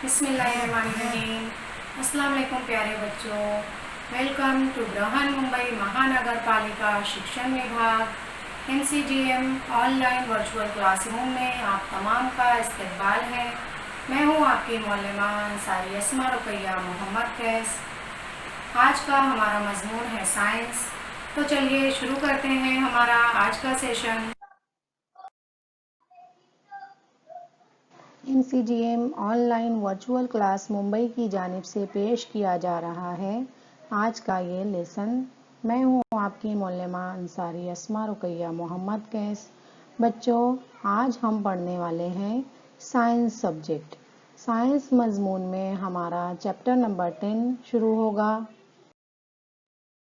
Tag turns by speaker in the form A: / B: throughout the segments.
A: बिस्मिल्लाहिर्रहमानिर्रहीम। अस्सलाम वालेकुम प्यारे बच्चों, वेलकम टू बृहन मुंबई महानगर पालिका शिक्षण विभाग NCGM ऑनलाइन वर्चुअल क्लासरूम में आप तमाम का इस्तकबाल है। मैं हूँ आपकी मौलमा अंसारी अस्मा रुकैया मोहम्मद कैस। आज का हमारा मजमून है साइंस। तो चलिए शुरू करते हैं हमारा आज का session.
B: NCGM online virtual class Mumbai की जानिब से पेश किया जा रहा है आज का ये लेसन। मैं हूँ आपकी मौलमा अंसारी अस्मा रुकैया मोहम्मद कैस। बच्चों, आज हम पढ़ने वाले हैं साइंस सब्जेक्ट। साइंस मजमून में हमारा चैप्टर नंबर 10 शुरू होगा।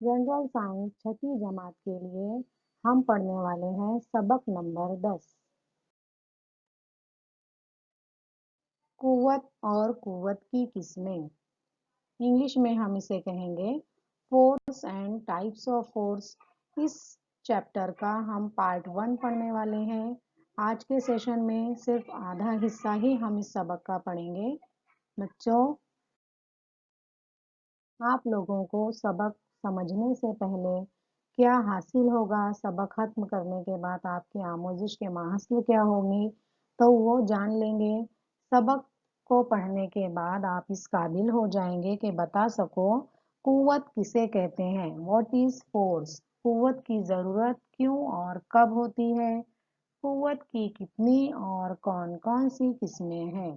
B: जनरल साइंस छठी जमात के लिए हम पढ़ने वाले हैं सबक नंबर 10, कुव्वत और कुव्वत की किस्में। इंग्लिश में हम इसे कहेंगे force and types of force. इस चैप्टर का हम पार्ट 1 पढ़ने वाले हैं। आज के सेशन में सिर्फ आधा हिस्सा ही हम इस सबक का पढ़ेंगे। बच्चों, आप लोगों को सबक समझने से पहले क्या हासिल होगा, सबक खत्म करने के बाद आपकी आमोजिश के माहासिल क्या होंगे, तो वो जान लेंगे। सबक को पढ़ने के बाद आप इस काबिल हो जाएंगे कि बता सको कुव्वत किसे कहते हैं। What is force? कुव्वत की ज़रूरत क्यों और कब होती है? कुव्वत की कितनी और कौन कौन सी किस्में हैं?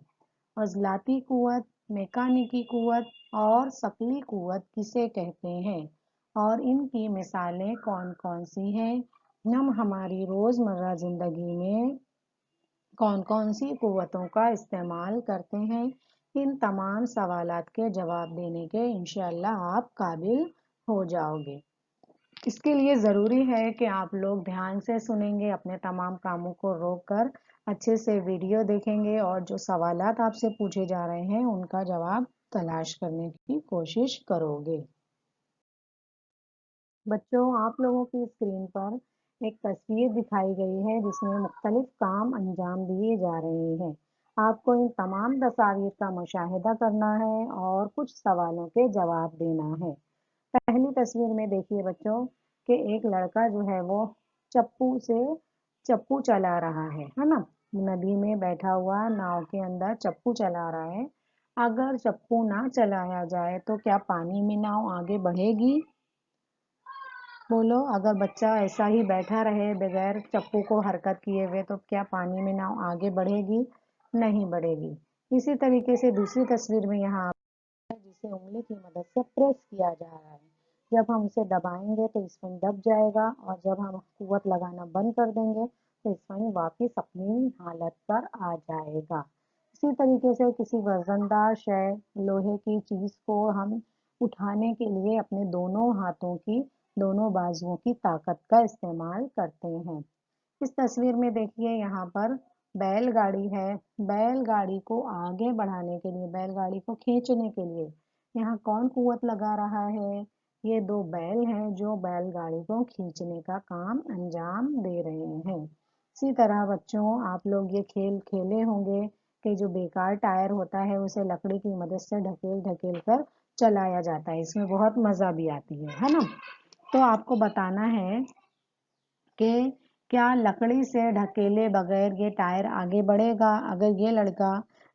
B: अज़लाती कुव्वत, मेकानिकी कुव्वत और शकली कुव्वत किसे कहते हैं और इनकी मिसालें कौन कौन सी हैं? हम हमारी रोज़मर्रा ज़िंदगी में कौन कौन सी कुव्वतों का इस्तेमाल करते हैं? इन तमाम सवालात के जवाब देने के इंशाअल्लाह आप काबिल हो जाओगे। इसके लिए ज़रूरी है कि आप लोग ध्यान से सुनेंगे, अपने तमाम कामों को रोककर अच्छे से वीडियो देखेंगे और जो सवालात आपसे पूछे जा रहे हैं उनका जवाब तलाश करने की कोशिश करोगे। बच्चों, आप लोगों की स्क्रीन पर एक तस्वीर दिखाई गई है जिसमें मुख्तलिफ काम अंजाम दिए जा रहे हैं। आपको इन तमाम तस्वीर का मुशाहिदा करना है और कुछ सवालों के जवाब देना है। पहली तस्वीर में देखिए बच्चों कि एक लड़का जो है वो चप्पू चला रहा है ना। नदी में बैठा हुआ नाव के अंदर चप्पू चला रहा है। अगर चप्पू ना चलाया जाए तो क्या पानी में नाव आगे बढ़ेगी? बोलो, अगर बच्चा ऐसा ही बैठा रहे बगैर चप्पू को हरकत किए हुए तो क्या पानी में नाव आगे बढ़ेगी? नहीं बढ़ेगी। इसी तरीके से दूसरी तस्वीर में यहाँ जिसे उंगली की मदद से प्रेस किया जा रहा है। जब हम उसे दबाएंगे तो स्पंज दब जाएगा और जब हम कुव्वत लगाना बंद कर देंगे तो स्पंज वापस अपनी हालत पर आ जाएगा। इसी तरीके से किसी वजनदार शय, लोहे की चीज को हम उठाने के लिए अपने दोनों हाथों की दोनों बाजुओं की ताकत का इस्तेमाल करते हैं। इस तस्वीर में देखिए यहाँ पर बैलगाड़ी है। बैलगाड़ी को आगे बढ़ाने के लिए, बैलगाड़ी को खींचने के लिए यहाँ कौन कुव्वत लगा रहा है? ये दो बैल हैं जो बैलगाड़ी को खींचने का काम अंजाम दे रहे हैं। इसी तरह बच्चों, आप लोग ये खेल खेले होंगे कि जो बेकार टायर होता है उसे लकड़ी की मदद से ढकेल ढकेल कर चलाया जाता है। इसमें बहुत मजा भी आती है ना। तो आपको बताना है कि क्या लकड़ी से ढकेले बगैर ये टायर आगे बढ़ेगा? अगर ये लड़का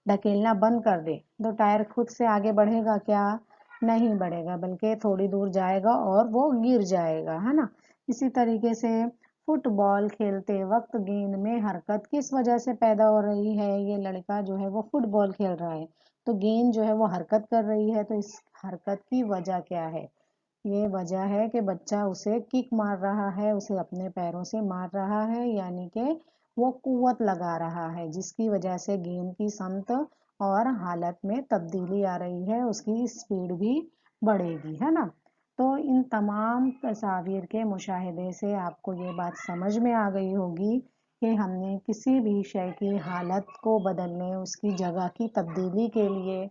B: ढकेलना बंद कर दे तो टायर खुद से आगे बढ़ेगा क्या? नहीं बढ़ेगा, बल्कि थोड़ी दूर जाएगा और वो गिर जाएगा, है ना। इसी तरीके से फुटबॉल खेलते वक्त गेंद में हरकत किस वजह से पैदा हो रही है? ये लड़का जो है वो फुटबॉल खेल रहा है तो गेंद जो है वो हरकत कर रही है, तो इस हरकत की वजह क्या है? ये वजह है कि बच्चा उसे किक मार रहा है, उसे अपने पैरों से मार रहा है, यानी कि वो कुव्वत लगा रहा है जिसकी वजह से गेंद की समत और हालत में तब्दीली आ रही है, उसकी स्पीड भी बढ़ेगी, है ना। तो इन तमाम तस्वीर के मुशाहिदे से आपको ये बात समझ में आ गई होगी कि हमने किसी भी शय की हालत को बदलने, उसकी जगह की तब्दीली के लिए,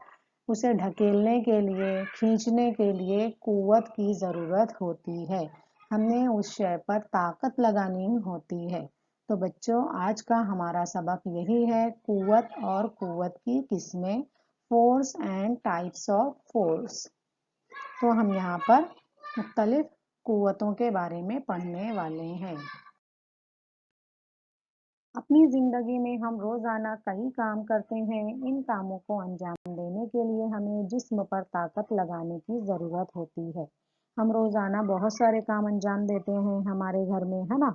B: उसे ढकेलने के लिए, खींचने के लिए कुव्वत की ज़रूरत होती है। हमने उस शय पर ताकत लगानी होती है। तो बच्चों, आज का हमारा सबक यही है, कुव्वत और कुव्वत की किस्में, force and types of force. تو ہم یہاں پر مختلف قوتوں کے بارے میں پڑھنے والے ہیں. اپنی زندگی میں ہم روزانہ کئی کام کرتے ہیں. ان کاموں کو انجام دینے کے لیے ہمیں جسم پر طاقت لگانے کی ضرورت ہوتی ہے. ہم روزانہ بہت سارے کام انجام دیتے ہیں ہمارے گھر میں، ہے نا.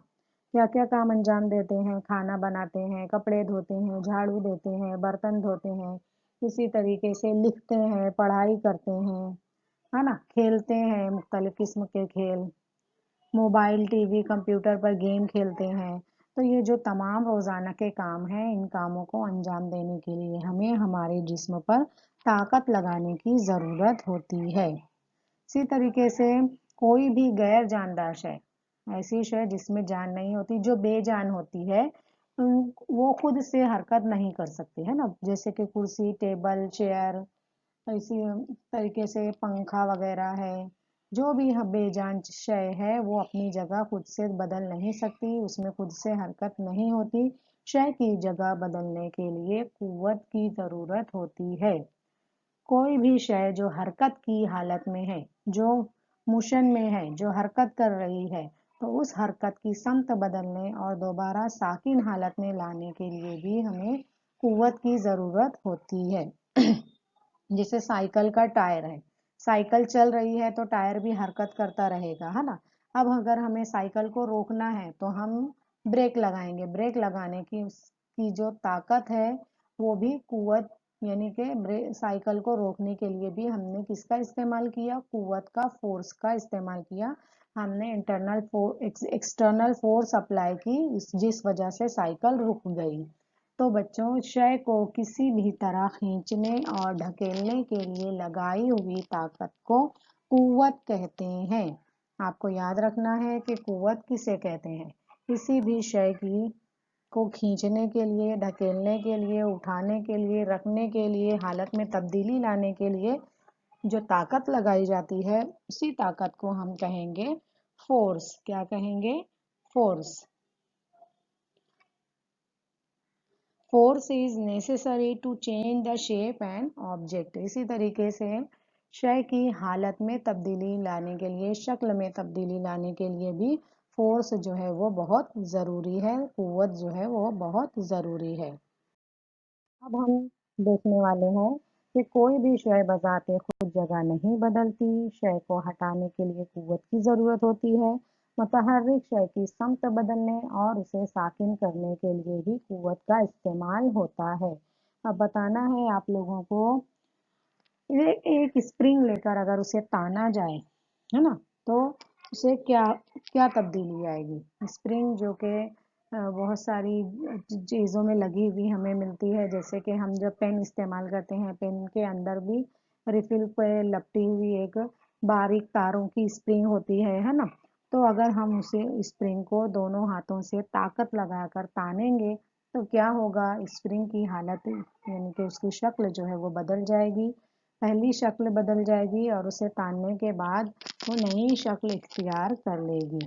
B: کیا کیا کام انجام دیتے ہیں؟ کھانا بناتے ہیں، کپڑے دھوتے ہیں، جھاڑو دیتے ہیں، برتن دھوتے ہیں، اسی طریقے سے لکھتے ہیں، پڑھائی کرتے ہیں، ہے نا، کھیلتے ہیں مختلف قسم کے کھیل، موبائل، ٹی وی، کمپیوٹر پر گیم کھیلتے ہیں. تو یہ جو تمام روزانہ کے کام ہیں، ان کاموں کو انجام دینے کے لیے ہمیں ہمارے جسم پر طاقت لگانے کی ضرورت ہوتی ہے. اسی طریقے سے کوئی بھی غیر جاندار شے، ایسی شے جس میں جان نہیں ہوتی، جو بے جان ہوتی ہے، وہ خود سے حرکت نہیں کر سکتی، ہے نا. جیسے کہ کرسی، ٹیبل، چیئر، اسی طریقے سے پنکھا وغیرہ ہے. جو بھی بے جان شے ہے وہ اپنی جگہ خود سے بدل نہیں سکتی، اس میں خود سے حرکت نہیں ہوتی. شے کی جگہ بدلنے کے لیے قوت کی ضرورت ہوتی ہے. کوئی بھی شے جو حرکت کی حالت میں ہے، جو موشن میں ہے، جو حرکت کر رہی ہے، تو اس حرکت کی سمت بدلنے اور دوبارہ ساکن حالت میں لانے کے لیے بھی ہمیں قوت کی ضرورت ہوتی ہے. جیسے سائیکل کا ٹائر ہے، سائیکل چل رہی ہے تو ٹائر بھی حرکت کرتا رہے گا، ہے نا. اب اگر ہمیں سائیکل کو روکنا ہے تو ہم بریک لگائیں گے. بریک لگانے کی جو طاقت ہے وہ بھی قوت، یعنی کہ سائیکل کو روکنے کے لیے بھی ہم نے کس کا استعمال کیا؟ قوت کا، فورس کا استعمال کیا. ہم نے ایکسٹرنل فورس اپلائی کی، جس وجہ سے سائیکل رک گئی. تو بچوں، شے کو کسی بھی طرح کھینچنے اور ڈھکیلنے کے لیے لگائی ہوئی طاقت کو قوت کہتے ہیں. آپ کو یاد رکھنا ہے کہ قوت کسے کہتے ہیں. کسی بھی شے کو کھینچنے کے لیے، ڈھکیلنے کے لیے، اٹھانے کے لیے، رکھنے کے لیے، حالت میں تبدیلی لانے کے لیے جو طاقت لگائی جاتی ہے، اسی طاقت کو ہم کہیں گے فورس. کیا کہیں گے؟ Force. Force is necessary to change the shape and object. اسی طریقے سے شے کی حالت میں تبدیلی لانے کے لیے، شکل میں تبدیلی لانے کے لیے بھی فورس جو ہے وہ بہت ضروری ہے، قوت جو ہے وہ بہت ضروری ہے. اب ہم دیکھنے والے ہیں کہ کوئی بھی شے بذات خود جگہ نہیں بدلتی. شے کو ہٹانے کے لیے قوت کی ضرورت ہوتی ہے. متحرک شے کی سمت بدلنے اور اسے ساکن کرنے کے لیے بھی قوت کا استعمال ہوتا ہے. اب بتانا ہے آپ لوگوں کو، ایک اسپرنگ لے کر اگر اسے تانا جائے، ہے نا، تو اسے کیا تبدیلی آئے گی؟ اسپرنگ جو کہ بہت ساری چیزوں میں لگی ہوئی ہمیں ملتی ہے. جیسے کہ ہم جب پین استعمال کرتے ہیں، پین کے اندر بھی ریفل پہ لپٹی ہوئی ایک باریک تاروں کی اسپرنگ ہوتی ہے نا. تو اگر ہم اسے اسپرنگ کو دونوں ہاتھوں سے طاقت لگا کر تانیں گے تو کیا ہوگا؟ اسپرنگ کی حالت، یعنی کہ اس کی شکل جو ہے وہ بدل جائے گی. پہلی شکل بدل جائے گی اور اسے تاننے کے بعد وہ نئی شکل اختیار کر لے گی.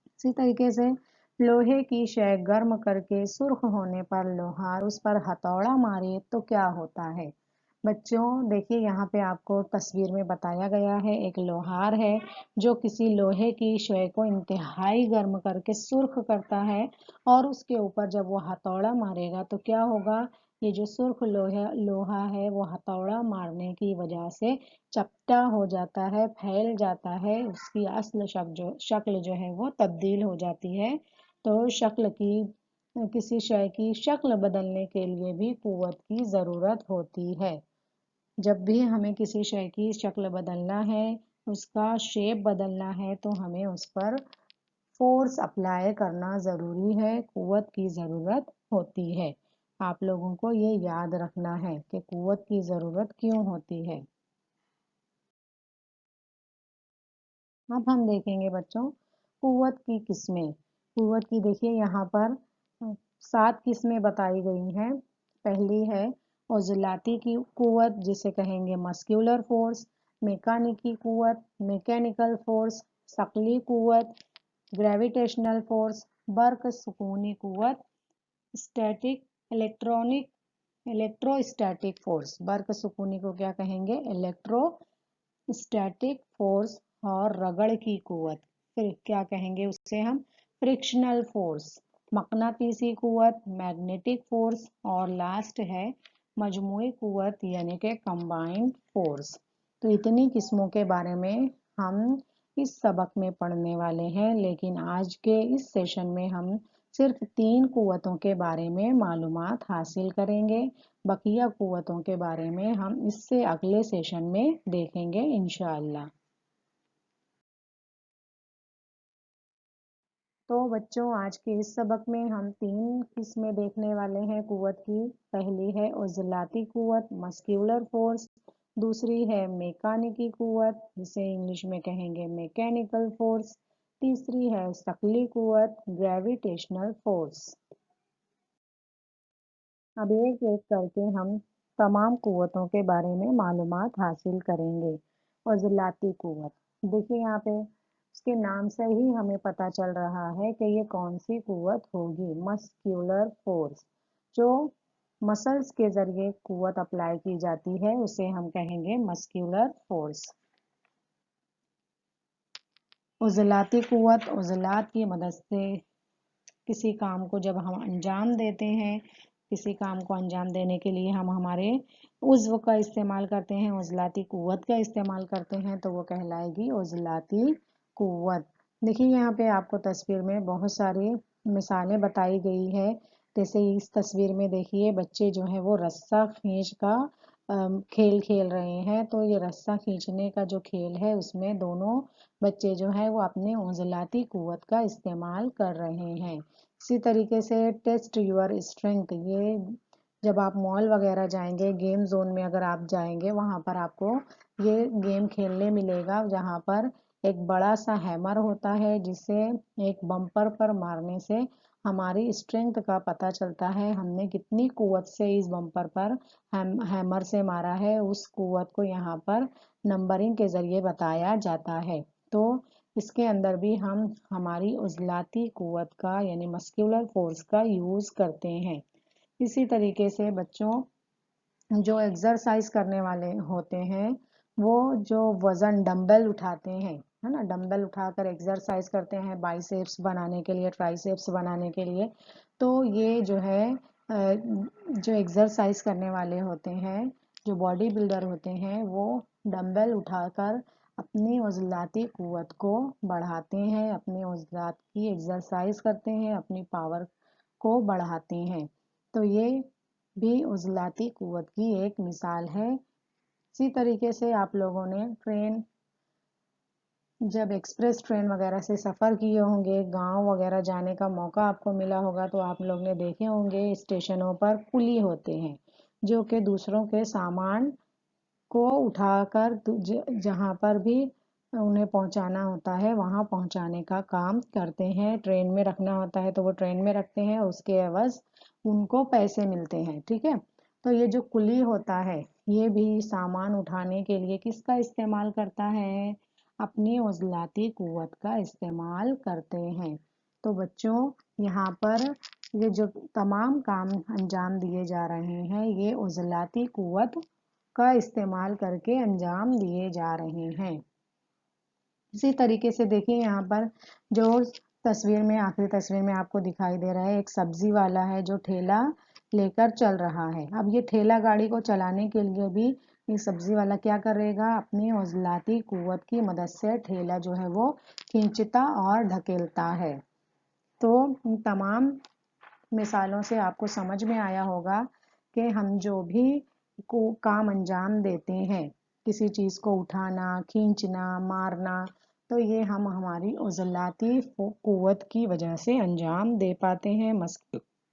B: اسی طریقے سے لوہے کی شے گرم کر کے سرخ ہونے پر لوہار اس پر ہتھوڑا مارے تو کیا ہوتا ہے؟ بچوں دیکھیے، یہاں پہ آپ کو تصویر میں بتایا گیا ہے، ایک لوہار ہے جو کسی لوہے کی شے کو انتہائی گرم کر کے سرخ کرتا ہے، اور اس کے اوپر جب وہ ہتھوڑا مارے گا تو کیا ہوگا؟ یہ جو سرخ لوہا ہے وہ ہتھوڑا مارنے کی وجہ سے چپٹا ہو جاتا ہے، پھیل جاتا ہے، اس کی اصل شکل جو ہے وہ تبدیل ہو جاتی ہے. تو کسی شے کی شکل بدلنے کے لیے بھی قوت کی ضرورت ہوتی ہے. جب بھی ہمیں کسی شے کی شکل بدلنا ہے، اس کا شیپ بدلنا ہے، تو ہمیں اس پر فورس اپلائی کرنا ضروری ہے، قوت کی ضرورت ہوتی ہے. آپ لوگوں کو یہ یاد رکھنا ہے کہ قوت کی ضرورت کیوں ہوتی ہے. اب ہم دیکھیں گے بچوں قوت کی قسمیں. قوت کی دیکھیے یہاں پر 7 قسمیں بتائی گئی ہیں. پہلی ہے عضلاتی کی قوت، جسے کہیں گے مسکولر فورس. میکانیکی قوت، میکینیکل فورس. ثقلی قوت، گریویٹیشنل فورس. برق سکونی قوت، اسٹیٹک الیکٹرانک इलेक्ट्रोस्टैटिक फोर्स, बर्क सुकूनी को क्या कहेंगे? Electrostatic force. और रगड़ की कुवत, फिर क्या कहेंगे उससे हम? Frictional force. मकनातीसी कुवत, मैग्नेटिक फोर्स, और लास्ट है मजमूई कुवत यानी कि कंबाइंड फोर्स। तो इतनी किस्मों के बारे में हम इस सबक में पढ़ने वाले हैं, लेकिन आज के इस सेशन में हम सिर्फ 3 कुव्वतों के बारे में मालूमात हासिल करेंगे। बकिया कुव्वतों के बारे में हम इससे अगले सेशन में देखेंगे इंशाअल्लाह। तो बच्चों, आज के इस सबक में हम 3 किस्में देखने वाले हैं कुव्वत की। पहली है ओज़लाती कुव्वत, मस्क्यूलर फोर्स। दूसरी है मेकानिकी कुव्वत, जिसे इंग्लिश में कहेंगे मैकेनिकल फोर्स। तीसरी है शकली कुव्वत, ग्रेविटेशनल फोर्स। अब एक एक करके हम तमाम कुव्वतों के बारे में मालूमात हासिल करेंगे। ओज़लाती कुव्वत, देखिए यहाँ पे उसके नाम से ही हमें पता चल रहा है कि ये कौन सी कुव्वत होगी। मस्क्यूलर फोर्स, जो मसल्स के जरिए कुव्वत अप्लाई की जाती है उसे हम कहेंगे मस्क्यूलर फोर्स। ओज़लाती कुव्वत, ओज़लात की मदद से किसी काम को जब हम अंजाम देते हैं, किसी काम को अंजाम देने के लिए हम हमारे उज़्व का इस्तेमाल करते हैं, ओज़लाती कुव्वत का इस्तेमाल करते हैं, तो वो कहलाएगी ओज़लाती कुव्वत। देखिए यहाँ पे आपको तस्वीर में बहुत सारी मिसालें बताई गई है। जैसे इस तस्वीर में देखिए बच्चे जो है वो रस्सा खींच का खेल खेल रहे हैं। तो ये रस्सा खींचने का जो खेल है उसमें दोनों बच्चे जो है वो अपने ओज़लाती कुव्वत का इस्तेमाल कर रहे हैं। इसी तरीके से टेस्ट यूर स्ट्रेंथ, ये जब आप मॉल वगैरह जाएंगे, गेम जोन में अगर आप जाएंगे, वहाँ पर आपको ये गेम खेलने मिलेगा, जहाँ पर एक बड़ा सा हैमर होता है जिसे एक बम्पर पर मारने से हमारी स्ट्रेंथ का पता चलता है। हमने कितनी कुव्वत से इस बम्पर पर हैमर से मारा है, उस कुव्वत को यहाँ पर नंबरिंग के जरिए बताया जाता है। तो इसके अंदर भी हम हमारी उज़लाती कुव्वत का यानी मस्क्यूलर फोर्स का यूज करते हैं। इसी तरीके से बच्चों, जो एक्सरसाइज करने वाले होते हैं वो जो वजन डंबल उठाते हैं, है ना, डंबल उठाकर एक्सरसाइज करते हैं बाइसेप्स बनाने के लिए, ट्राइसेप्स बनाने के लिए। तो ये जो है जो एक्सरसाइज करने वाले होते हैं, जो बॉडी बिल्डर होते हैं, वो डंबल उठाकर अपनी उज़लाती कुव्वत को बढ़ाते हैं, अपनी उज़लात की एक्सरसाइज करते हैं, अपनी पावर को बढ़ाते हैं। तो ये भी उज़लाती कुव्वत की एक मिसाल है। इसी तरीके से आप लोगों ने जब एक्सप्रेस ट्रेन वगैरह से सफ़र किए होंगे, गांव वगैरह जाने का मौका आपको मिला होगा, तो आप लोग ने देखे होंगे स्टेशनों पर कुली होते हैं जो कि दूसरों के सामान को उठाकर जहाँ पर भी उन्हें पहुँचाना होता है वहाँ पहुँचाने का काम करते हैं। ट्रेन में रखना होता है तो वो ट्रेन में रखते हैं, उसके एवज उनको पैसे मिलते हैं। ठीक है, तो ये जो कुली होता है ये भी सामान उठाने के लिए किसका इस्तेमाल करता है? अपनी उज़लाती कुव्वत का इस्तेमाल करते हैं। तो बच्चों, यहाँ पर ये जो तमाम काम अंजाम दिए जा रहे हैं ये उज़लाती कुव्वत का इस्तेमाल करके अंजाम दिए जा रहे हैं। इसी तरीके से देखिए यहाँ पर जो तस्वीर में, आखिरी तस्वीर में आपको दिखाई दे रहा है, एक सब्जी वाला है जो ठेला लेकर चल रहा है। अब ये ठेला गाड़ी को चलाने के लिए भी ये सब्जी वाला क्या करेगा? अपनी उज़लाती कुव्वत की मदद से ठेला जो है वो खींचता और ढकेलता है। तो इन तमाम मिसालों से आपको समझ में आया होगा कि हम जो भी काम अंजाम देते हैं, किसी चीज़ को उठाना, खींचना, मारना, तो ये हम हमारी उज़लाती कुव्वत की वजह से अंजाम दे पाते हैं।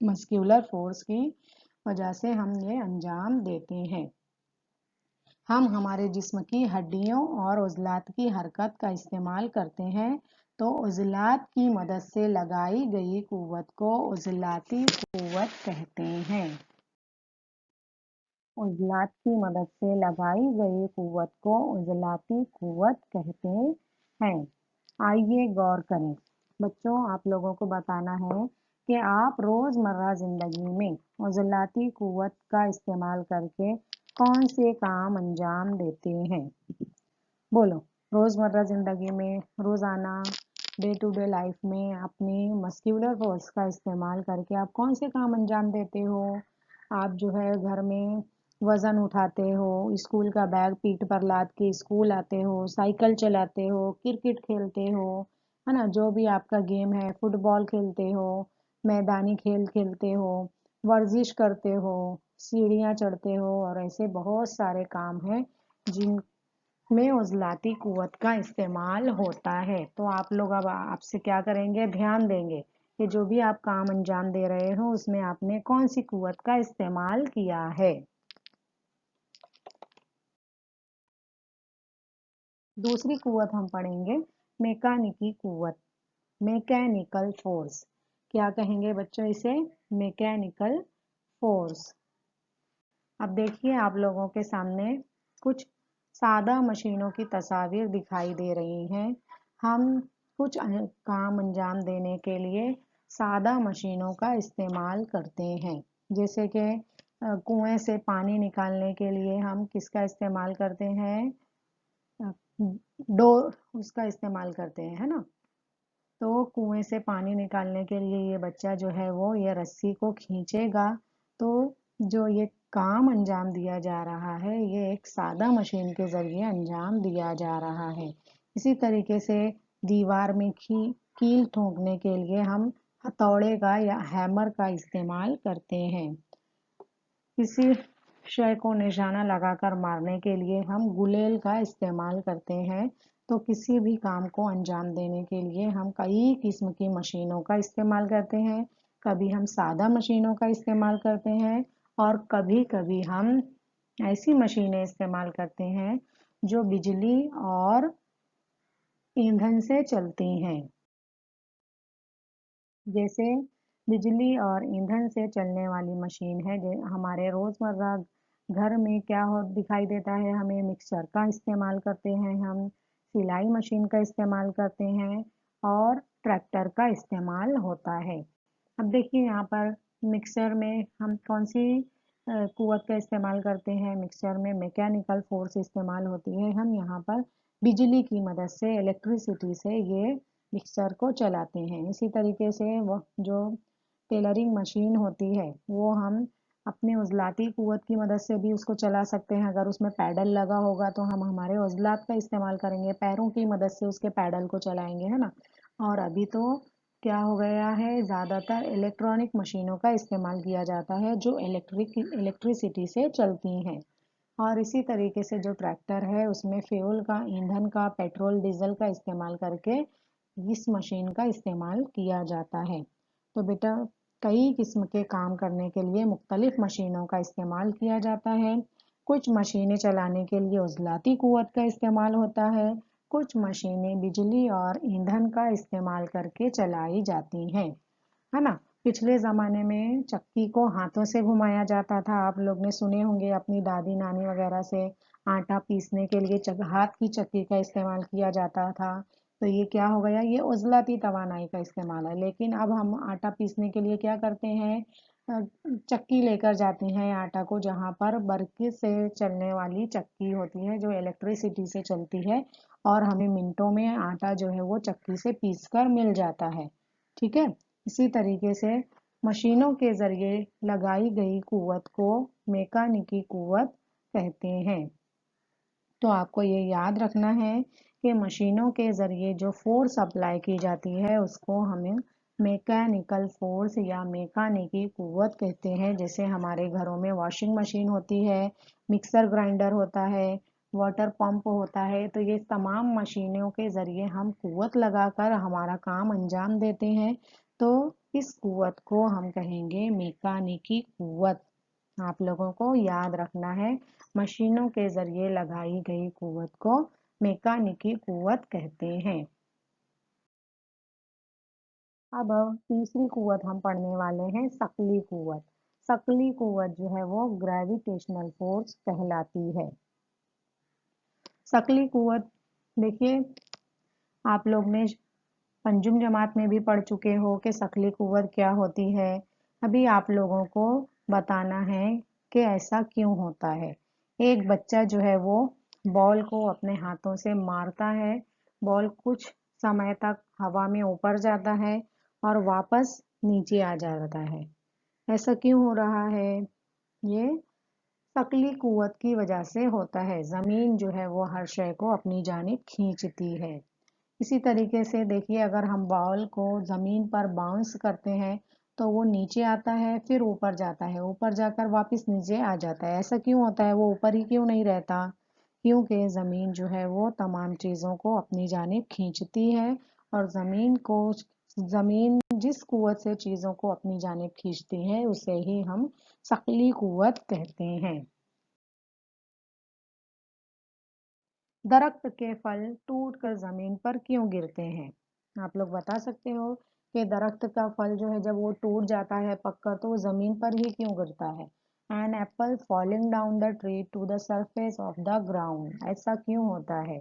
B: मस्क्यूलर फोर्स की वजह से हम ये अंजाम देते हैं। हम हमारे जिस्म की हड्डियों और उज़लात की हरकत का इस्तेमाल करते हैं, तो उज़लात की मदद से लगाई गई कुव्वत को उज़लाती कुव्वत कहते हैं। उज़लात की मदद से लगाई गई कुव्वत को उज़लाती कुव्वत कहते हैं। आइए गौर करें। बच्चों, आप लोगों को बताना है कि आप रोज़मर्रा ज़िंदगी में उज़लाती क़ुव्वत का इस्तेमाल करके कौन से काम अंजाम देते हैं? बोलो, रोज़मर्रा ज़िंदगी में रोज़ाना डे टू डे लाइफ में अपनी मस्कुलर फोर्स का इस्तेमाल करके आप कौन से काम अंजाम देते हो? आप जो है घर में वज़न उठाते हो, स्कूल का बैग पीठ पर लाद के स्कूल आते हो, साइकिल चलाते हो, क्रिकेट खेलते हो, है ना? जो भी आपका गेम है, फुटबॉल खेलते हो, मैदानी खेल खेलते हो, वर्जिश करते हो, सीढ़ियाँ चढ़ते हो और ऐसे बहुत सारे काम हैं जिन में उज़लाती क़ुव्वत का इस्तेमाल होता है। तो आप लोग अब आपसे क्या करेंगे, ध्यान देंगे कि जो भी आप काम अंजाम दे रहे हो उसमें आपने कौन सी क़ुव्वत का इस्तेमाल किया है। दूसरी क़ुव्वत हम पढ़ेंगे मैकेनिकी क़ुव्वत, मैकेनिकल फोर्स। क्या कहेंगे बच्चों इसे? Mechanical force. अब देखिए आप लोगों के सामने कुछ सादा मशीनों की तस्वीर दिखाई दे रही हैं। हम कुछ काम अंजाम देने के लिए सादा मशीनों का इस्तेमाल करते हैं। जैसे कि कुएं से पानी निकालने के लिए हम किसका इस्तेमाल करते हैं? अ, डो उसका इस्तेमाल करते हैं, है ना? तो कुएं से पानी निकालने के लिए ये बच्चा जो है वो ये रस्सी को खींचेगा, तो जो ये काम अंजाम दिया जा रहा है ये एक सादा मशीन के ज़रिए अंजाम दिया जा रहा है। इसी तरीके से दीवार में कील ठोकने के लिए हम हथौड़े का या हैमर का इस्तेमाल करते हैं। किसी शय को निशाना लगाकर मारने के लिए हम गुलेल का इस्तेमाल करते हैं। तो किसी भी काम को अंजाम देने के लिए हम कई किस्म की मशीनों का इस्तेमाल करते हैं। कभी हम सादा मशीनों का इस्तेमाल करते हैं और कभी-कभी हम ऐसी मशीनें इस्तेमाल करते हैं जो बिजली और ईंधन से चलती हैं। जैसे बिजली और ईंधन से चलने वाली मशीन है हमारे रोज़मर्रा घर में क्या हो दिखाई देता है हमें, मिक्सर का इस्तेमाल करते हैं हम, सिलाई मशीन का इस्तेमाल करते हैं और ट्रैक्टर का इस्तेमाल होता है। अब देखिए यहाँ पर मिक्सर में हम कौन सी कुव्वत का इस्तेमाल करते हैं? मिक्सर में मैकेनिकल फोर्स इस्तेमाल होती है। हम यहाँ पर बिजली की मदद से, इलेक्ट्रिसिटी से ये मिक्सर को चलाते हैं। इसी तरीके से वो जो टेलरिंग मशीन होती है वो हम अपने उज़लाती क़ुव्वत की मदद से भी उसको चला सकते हैं। अगर उसमें पैडल लगा होगा तो हम हमारे उज़लात का इस्तेमाल करेंगे, पैरों की मदद से उसके पैडल को चलाएंगे, है ना? और अभी तो क्या हो गया है, ज़्यादातर इलेक्ट्रॉनिक मशीनों का इस्तेमाल किया जाता है जो इलेक्ट्रिसिटी से चलती हैं। और इसी तरीके से जो ट्रैक्टर है उसमें फ्यूल का, ईंधन का, पेट्रोल डीजल का इस्तेमाल करके इस मशीन का इस्तेमाल किया जाता है। तो बेटा कई किस्म के काम करने के लिए मुख्तलिफ मशीनों का इस्तेमाल किया जाता है। कुछ मशीनें चलाने के लिए उज़लाती क़ुव्वत का इस्तेमाल होता है, कुछ मशीनें बिजली और ईंधन का इस्तेमाल करके चलाई जाती हैं, है ना? पिछले ज़माने में चक्की को हाथों से घुमाया जाता था। आप लोग ने सुने होंगे अपनी दादी नानी वगैरह से, आटा पीसने के लिए हाथ की चक्की का इस्तेमाल किया जाता था। तो ये क्या हो गया, ये उज़लाती तवानाई का इस्तेमाल है। लेकिन अब हम आटा पीसने के लिए क्या करते हैं, चक्की लेकर जाते हैं आटा को, जहाँ पर बर्क़ से चलने वाली चक्की होती है जो इलेक्ट्रिसिटी से चलती है और हमें मिनटों में आटा जो है वो चक्की से पीस कर मिल जाता है। ठीक है? इसी तरीके से मशीनों के ज़रिए लगाई गई क़ुव्वत को मैकेनिकी क़ुव्वत कहते हैं। तो आपको ये याद रखना है कि मशीनों के ज़रिए जो फोर्स अप्लाई की जाती है उसको हमें मैकेनिकल फोर्स या मैकेनिकी क़ुव्वत कहते हैं। जैसे हमारे घरों में वॉशिंग मशीन होती है, मिक्सर ग्राइंडर होता है, वाटर पंप होता है, तो ये तमाम मशीनों के ज़रिए हम क़ुव्वत लगाकर हमारा काम अंजाम देते हैं। तो इस क़ुव्वत को हम कहेंगे मैकेनिकी क़ुव्वत। आप लोगों को याद रखना है, मशीनों के ज़रिए लगाई गई क़ुव्वत को मैकेनिकी क़ुव्वत कहते हैं। अब तीसरी क़ुव्वत हम पढ़ने वाले हैं शकली क़ुव्वत। शकली क़ुव्वत जो है वो ग्रेविटेशनल फोर्स कहलाती है। शकली क़ुव्वत देखिए आप लोग ने पंजुम जमात में भी पढ़ चुके हो कि शकली कुव्वत क्या होती है। अभी आप लोगों को बताना है कि ऐसा क्यों होता है। एक बच्चा जो है वो बॉल को अपने हाथों से मारता है, बॉल कुछ समय तक हवा में ऊपर जाता है और वापस नीचे आ जाता है। ऐसा क्यों हो रहा है? ये शकली कुव्वत की वजह से होता है। जमीन जो है वो हर शय को अपनी जानिब खींचती है। इसी तरीके से देखिए, अगर हम बॉल को जमीन पर बाउंस करते हैं तो वो नीचे आता है, फिर ऊपर जाता है, ऊपर जाकर वापस नीचे आ जाता है। ऐसा क्यों होता है? वो ऊपर ही क्यों नहीं रहता? क्योंकि जमीन जो है वो तमाम चीजों को अपनी जानिब खींचती है, और जमीन जिस कुव्वत से चीजों को अपनी जानिब खींचती है उसे ही हम शकली कुव्वत कहते हैं। दरख्त के फल टूटकर जमीन पर क्यों गिरते हैं? आप लोग बता सकते हो कि दरख्त का फल जो है जब वो टूट जाता है पककर तो वो जमीन पर ही क्यों गिरता है? An apple falling down the tree to the surface of the ground. ऐसा क्यों होता है?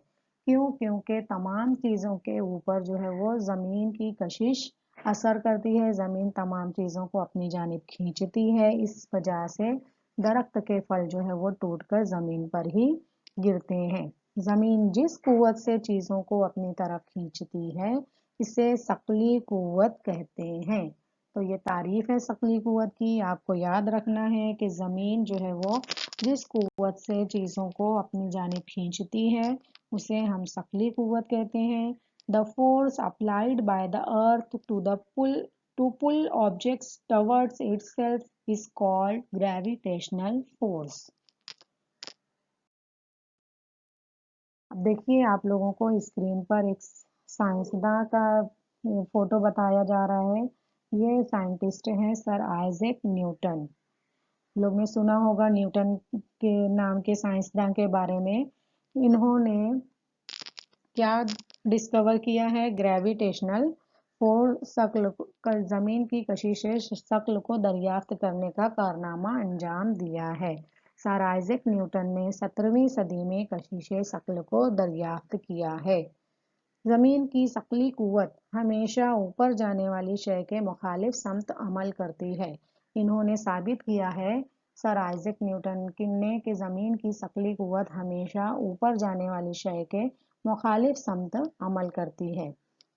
B: क्यों? क्योंकि तमाम चीजों के ऊपर जो है वो जमीन की कशिश असर करती है, जमीन तमाम चीजों को अपनी जानिब खींचती है। इस वजह से दरख्त के फल जो है वो टूटकर जमीन पर ही गिरते हैं। जमीन जिस कुव्वत से चीजों को अपनी तरफ खींचती है इसे शकली कुव्वत कहते हैं। तो ये तारीफ है शकली कुव्वत की। आपको याद रखना है कि जमीन जो है वो जिस कुव्वत से चीजों को अपनी जानिब खींचती है उसे हम शकली कुव्वत कहते हैं। The force applied by the earth to pull objects towards itself is called gravitational force. अब देखिए, आप लोगों को स्क्रीन पर एक साइंसदान का फोटो बताया जा रहा है। ये साइंटिस्ट हैं सर आइजैक न्यूटन। लोग ने सुना होगा न्यूटन के नाम के साइंसदान के बारे में। इन्होंने क्या डिस्कवर किया है? ग्रेविटेशनल फोर्स, जमीन की कशिश से शक्ल को दरियाफ्त करने का कारनामा अंजाम दिया है। सर आइजैक न्यूटन ने 17वीं सदी में कशिश शक्ल को दरियाफ्त किया है। जमीन की शकली कुव्वत हमेशा ऊपर जाने वाली शय के मुखालिफ समत अमल करती है। इन्होंने साबित किया है, सर आइजैक न्यूटन ने, कि जमीन की शकली कुव्वत हमेशा ऊपर जाने वाली शय के मुखालिफ समत अमल करती है।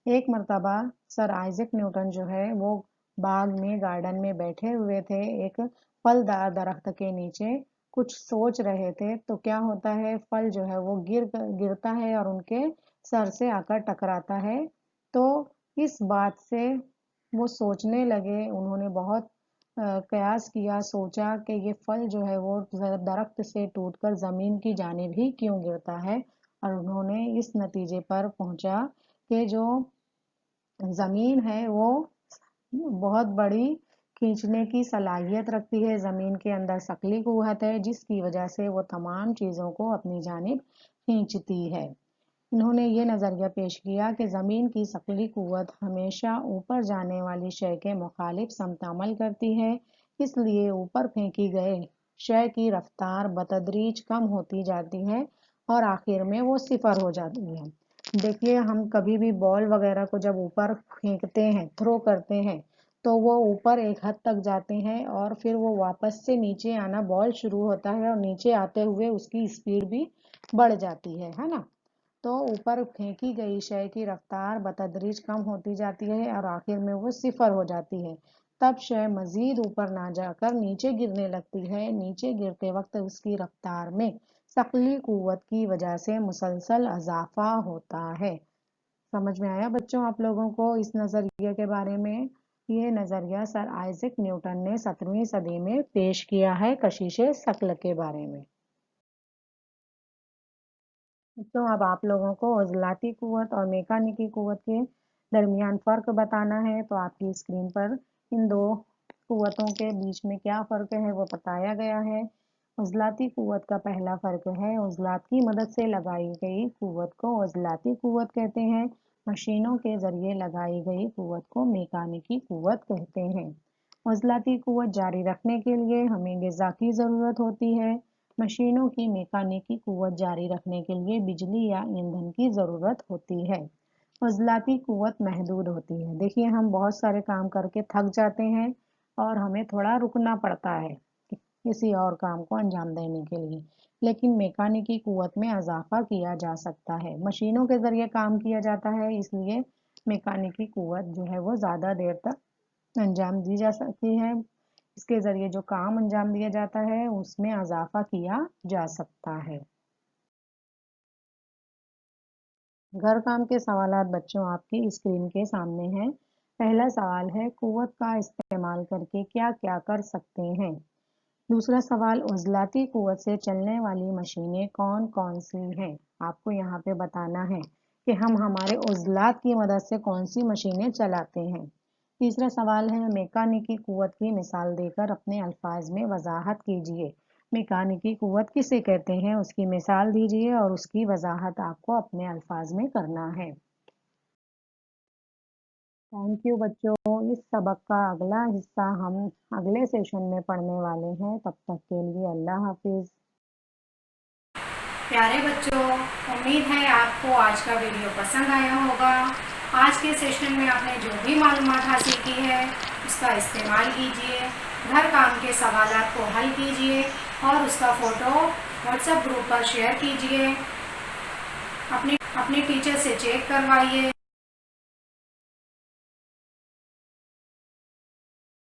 B: एक मर्तबा सर आइजैक न्यूटन जो है वो बाग में, गार्डन में बैठे हुए थे, एक फलदार दरख्त के नीचे कुछ सोच रहे थे। तो क्या होता है, फल जो है वो गिरता है और उनके सर से आकर टकराता है। तो इस बात से वो सोचने लगे, उन्होंने बहुत कयास किया, सोचा कि ये फल जो है वो दरख्त से टूटकर जमीन की जानिब ही क्यों गिरता है। और उन्होंने इस नतीजे पर पहुंचा कि जो जमीन है वो बहुत बड़ी खींचने की सलाहियत रखती है। जमीन के अंदर शकली कुव्वत है जिसकी वजह से वो तमाम चीजों को अपनी जानिब खींचती है। इन्होंने ये नज़रिया पेश किया कि ज़मीन की शकली कुव्वत हमेशा ऊपर जाने वाली शय के मुखालिफ समत अमल करती है, इसलिए ऊपर फेंकी गए शय की रफ्तार बतदरीज कम होती जाती है और आखिर में वो सिफर हो जाती है। देखिए, हम कभी भी बॉल वगैरह को जब ऊपर फेंकते हैं, थ्रो करते हैं, तो वो ऊपर एक हद तक जाते हैं और फिर वो वापस से नीचे आना, बॉल शुरू होता है और नीचे आते हुए उसकी स्पीड भी बढ़ जाती है ना। तो ऊपर फेंकी गई शय की रफ्तार बतदरीज कम होती जाती है और आखिर में वो सिफर हो जाती है। तब शय मजीद ऊपर ना जाकर नीचे गिरने लगती है। नीचे गिरते वक्त उसकी रफ्तार में शकली कुव्वत की वजह से मुसलसल इजाफा होता है। समझ में आया बच्चों आप लोगों को इस नजरिए के बारे में? ये नजरिया सर आइजैक न्यूटन ने 17वीं सदी में पेश किया है कशिश शक्ल के बारे में। तो अब आप लोगों को उज़लाती कुव्वत और मेकानिकी कुव्वत के दरमियान फ़र्क बताना है। तो आपकी स्क्रीन पर इन दो कुव्वतों के बीच में क्या फ़र्क है वो बताया गया है। उज़लाती कुव्वत का पहला फ़र्क है, उज़लात की मदद से लगाई गई कुव्वत को उज़लाती कुव्वत कहते हैं। मशीनों के ज़रिए लगाई गई कुव्वत को मेकानिकी कुव्वत कहते हैं। उज़लाती कुव्वत जारी रखने के लिए हमें ग़िज़ा की ज़रूरत होती है। मशीनों की मेकानिकी कुव्वत जारी रखने के लिए बिजली या ईंधन की ज़रूरत होती है। عضلاتی قوت محدود ہوتی ہے. دیکھیے ہم بہت سارے کام کر کے تھک جاتے ہیں اور ہمیں تھوڑا رکنا پڑتا ہے کسی اور کام کو انجام دینے کے لیے، لیکن میکانیکی قوت میں اضافہ کیا جا سکتا ہے. مشینوں کے ذریعے کام کیا جاتا ہے، اس لیے میکانیکی قوت جو ہے وہ زیادہ دیر تک انجام دی جا سکتی ہے. اس کے ذریعے جو کام انجام دیا جاتا ہے اس میں اضافہ کیا جا سکتا ہے. گھر کام کے سوالات بچوں آپ کی اسکرین کے سامنے ہیں. پہلا سوال ہے قوت کا استعمال کر کے کیا کیا کر سکتے ہیں. دوسرا سوال عضلاتی قوت سے چلنے والی مشینیں کون کون سی ہیں. آپ کو یہاں پہ بتانا ہے کہ ہم ہمارے عضلات کی مدد سے کون سی مشینیں چلاتے ہیں. تیسرا سوال ہے میکانیکی قوت کی مثال دے کر اپنے الفاظ میں وضاحت کیجیے. میکانیکی قوت کسے کہتے ہیں اس کی مثال دیجیے اور اس کی وضاحت آپ کو اپنے الفاظ میں کرنا ہے. تھینک یو بچوں. اس سبق کا اگلا حصہ ہم اگلے سیشن میں پڑھنے والے ہیں. تب تک کے لیے اللہ حافظ.
A: پیارے بچوں، امید ہے آپ کو آج کا ویڈیو پسند آیا ہوگا. آج کے سیشن میں آپ نے جو بھی معلومات حاصل کی ہے اس کا استعمال کیجیے. گھر کام کے سوالات کو حل کیجیے اور اس کا فوٹو واٹس ایپ گروپ پر شیئر کیجیے. اپنے ٹیچر سے چیک کروائیے.